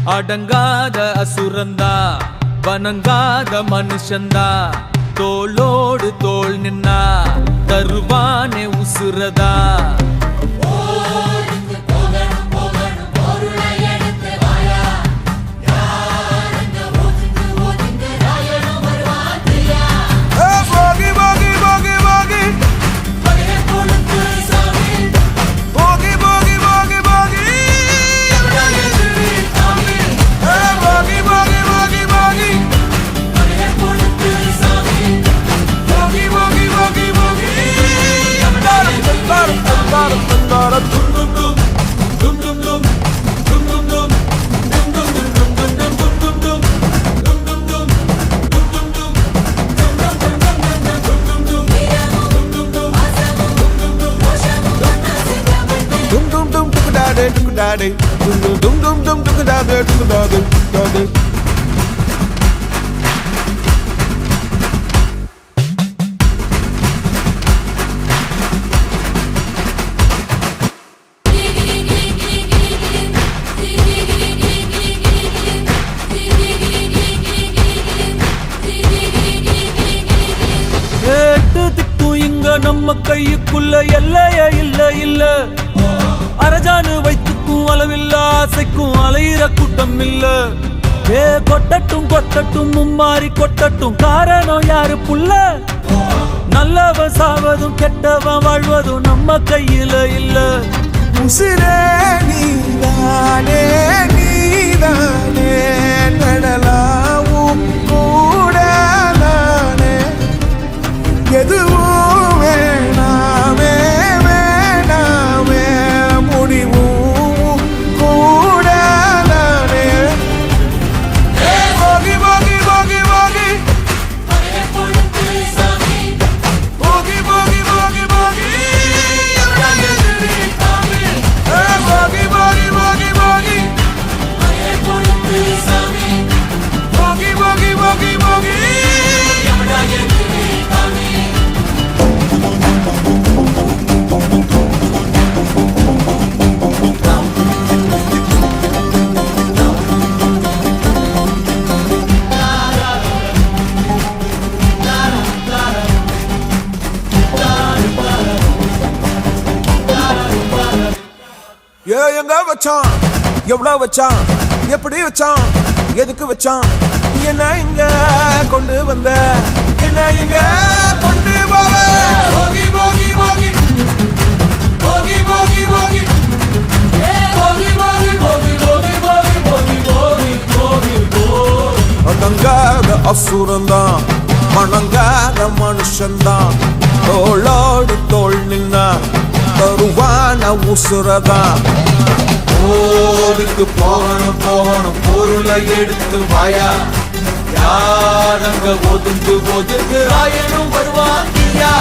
அடங்காத அசுரந்தா வணங்காத மனுஷந்தா தோளோடு தோள் நின்னா தருவானே உசுரதா நம்ம கையுக்குள்ள எல்லைய இல்ல இல்ல அரஜானு வைத்துக்கும் அளவில்ல ஆசைக்கும் அலையிற கூட்டம் இல்ல ஏ கொட்டட்டும் கொட்டட்டும் மும்மாறி கொட்டட்டும் காரணம் யாரு புள்ள நல்லவன் சாவதும் கெட்டவன் வாழ்வதும் நம்ம கையில இல்ல உசிரே நீதானே நீதானே நடலாவும் கூட நானே எதுவும் வேணாமே வேணாமே முடிவும் கூட நானே போகி போகி போகி போகி போகி போகி போகி போகி போகி போகி போகி போகி போகி போகி எங்க வச்சான் எவ்வளவு வச்சான் எப்படி வச்சான் எதுக்கு வச்சான் என்ன இங்க கொண்டு வந்த என்ன இங்க கொண்டு போக போகி போகி போகி போகி போகி போகி போகி போகி போகி போகி போகி போகி போகி போகி அடங்காத அசுரந்தான் வணங்காத மனுஷன்தான் தோளோடு தோள் நின்னா தருவான உசுரதா ஓடுக்கு போகணும் போகணும் பொருளை எடுத்து வாயா யாரங்க ஒதுங்கு ஒதுங்கு ஆயனும் வருவாங்கியா